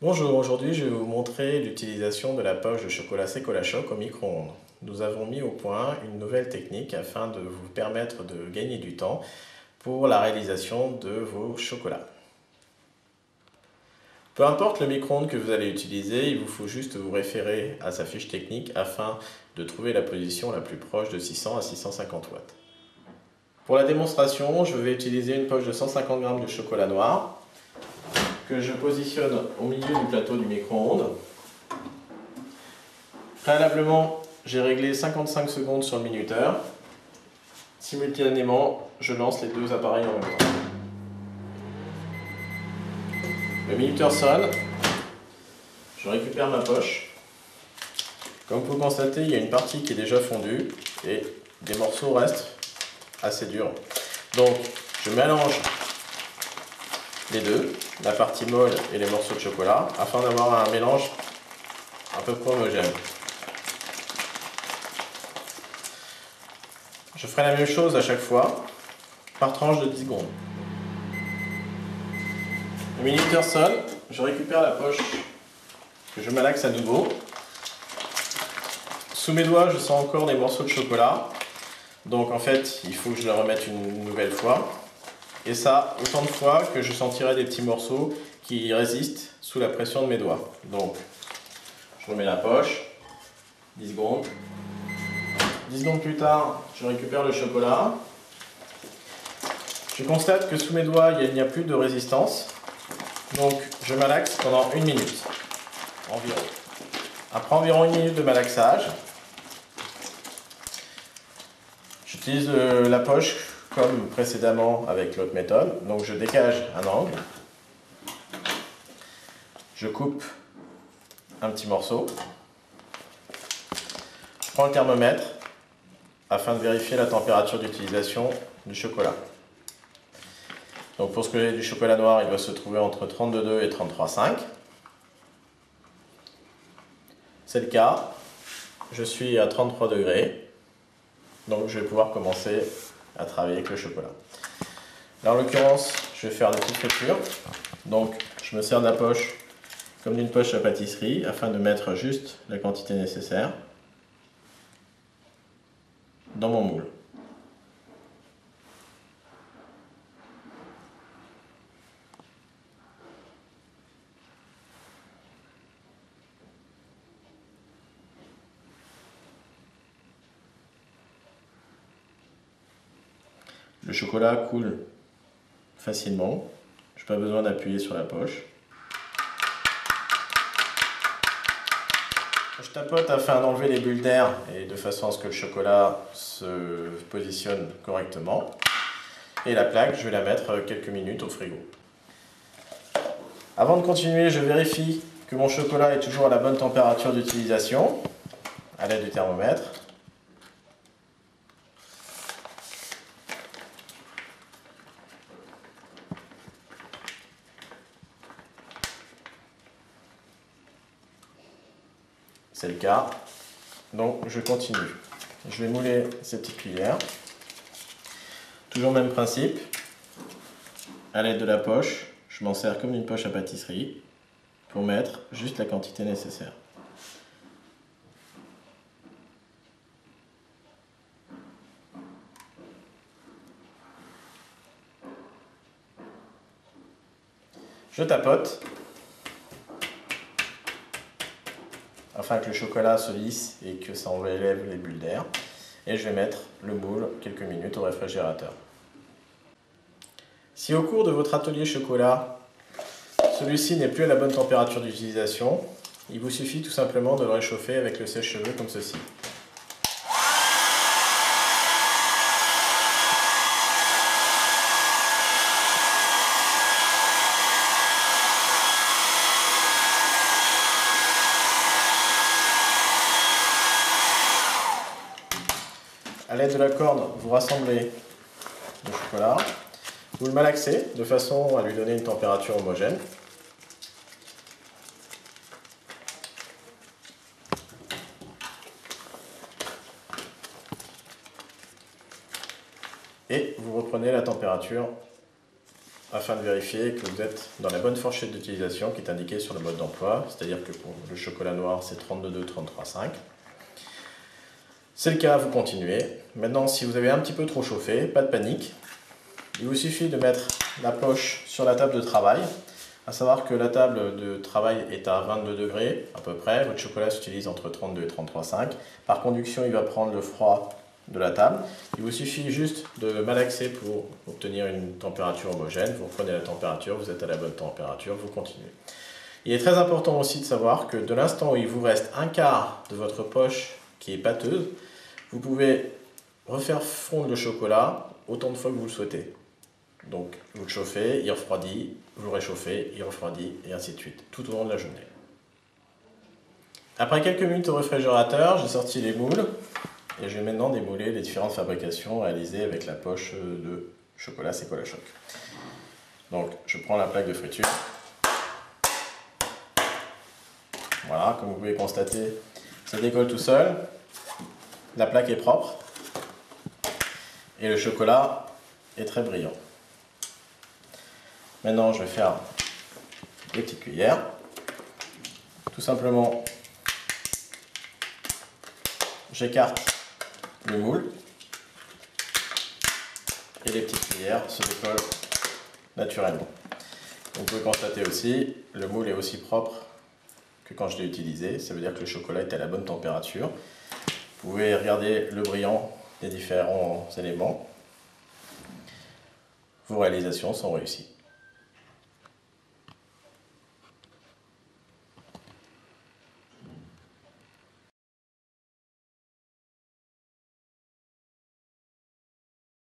Bonjour, aujourd'hui je vais vous montrer l'utilisation de la poche de chocolat Secolachoc au micro-ondes. Nous avons mis au point une nouvelle technique afin de vous permettre de gagner du temps pour la réalisation de vos chocolats. Peu importe le micro-ondes que vous allez utiliser, il vous faut juste vous référer à sa fiche technique afin de trouver la position la plus proche de 600 à 650 watts. Pour la démonstration, je vais utiliser une poche de 150 g de chocolat noir que je positionne au milieu du plateau du micro-ondes. Préalablement, j'ai réglé 55 secondes sur le minuteur. Simultanément, je lance les deux appareils en même temps. Le minuteur sonne. Je récupère ma poche. Comme vous pouvez constater, il y a une partie qui est déjà fondue et des morceaux restent assez durs. Donc, je mélange les deux, la partie molle et les morceaux de chocolat, afin d'avoir un mélange à peu près homogène. Je ferai la même chose à chaque fois, par tranche de 10 secondes. Le minuteur sonne, je récupère la poche que je malaxe à nouveau. Sous mes doigts, je sens encore des morceaux de chocolat. Donc en fait, il faut que je le remette une nouvelle fois. Et ça, autant de fois que je sentirai des petits morceaux qui résistent sous la pression de mes doigts. Donc, je remets la poche, 10 secondes. 10 secondes plus tard, je récupère le chocolat. Je constate que sous mes doigts, il n'y a plus de résistance. Donc, je malaxe pendant 1 minute, environ. Après environ 1 minute de malaxage, j'utilise la poche comme précédemment avec l'autre méthode. Donc, je dégage un angle. Je coupe un petit morceau. Je prends le thermomètre afin de vérifier la température d'utilisation du chocolat. Donc pour ce que j'ai du chocolat noir, il doit se trouver entre 32,2 et 33,5. C'est le cas. Je suis à 33 degrés. Donc je vais pouvoir commencer à travailler avec le chocolat. Là en l'occurrence, je vais faire des petites fritures. Donc je me sers de la poche comme d'une poche à pâtisserie afin de mettre juste la quantité nécessaire dans mon moule. Le chocolat coule facilement, je n'ai pas besoin d'appuyer sur la poche. Je tapote afin d'enlever les bulles d'air et de façon à ce que le chocolat se positionne correctement. Et la plaque, je vais la mettre quelques minutes au frigo. Avant de continuer, je vérifie que mon chocolat est toujours à la bonne température d'utilisation à l'aide du thermomètre. C'est le cas. Donc je continue. Je vais mouler ces petites cuillères. Toujours le même principe. À l'aide de la poche, je m'en sers comme une poche à pâtisserie pour mettre juste la quantité nécessaire. Je tapote afin que le chocolat se lisse et que ça enlève les bulles d'air. Et je vais mettre le moule quelques minutes au réfrigérateur. Si au cours de votre atelier chocolat, celui-ci n'est plus à la bonne température d'utilisation, il vous suffit tout simplement de le réchauffer avec le sèche-cheveux comme ceci. A l'aide de la corde, vous rassemblez le chocolat, vous le malaxez de façon à lui donner une température homogène. Et vous reprenez la température afin de vérifier que vous êtes dans la bonne fourchette d'utilisation qui est indiquée sur le mode d'emploi, c'est-à-dire que pour le chocolat noir c'est 32,2, 33,5. C'est le cas, vous continuez. Maintenant, si vous avez un petit peu trop chauffé, pas de panique. Il vous suffit de mettre la poche sur la table de travail. À savoir que la table de travail est à 22 degrés à peu près. Votre chocolat s'utilise entre 32 et 33,5. Par conduction, il va prendre le froid de la table. Il vous suffit juste de malaxer pour obtenir une température homogène. Vous prenez la température, vous êtes à la bonne température, vous continuez. Il est très important aussi de savoir que de l'instant où il vous reste un quart de votre poche qui est pâteuse, vous pouvez refaire fondre le chocolat autant de fois que vous le souhaitez. Donc vous le chauffez, il refroidit, vous le réchauffez, il refroidit, et ainsi de suite, tout au long de la journée. Après quelques minutes au réfrigérateur, j'ai sorti les moules, et je vais maintenant démouler les différentes fabrications réalisées avec la poche de chocolat Choc. Donc je prends la plaque de friture. Voilà, comme vous pouvez constater, ça décolle tout seul. La plaque est propre. Et le chocolat est très brillant. Maintenant, je vais faire des petites cuillères. Tout simplement, j'écarte le moule. Et les petites cuillères se décollent naturellement. Vous pouvez constater aussi, le moule est aussi propre que quand je l'ai utilisé. Ça veut dire que le chocolat est à la bonne température. Vous pouvez regarder le brillant des différents éléments. Vos réalisations sont réussies.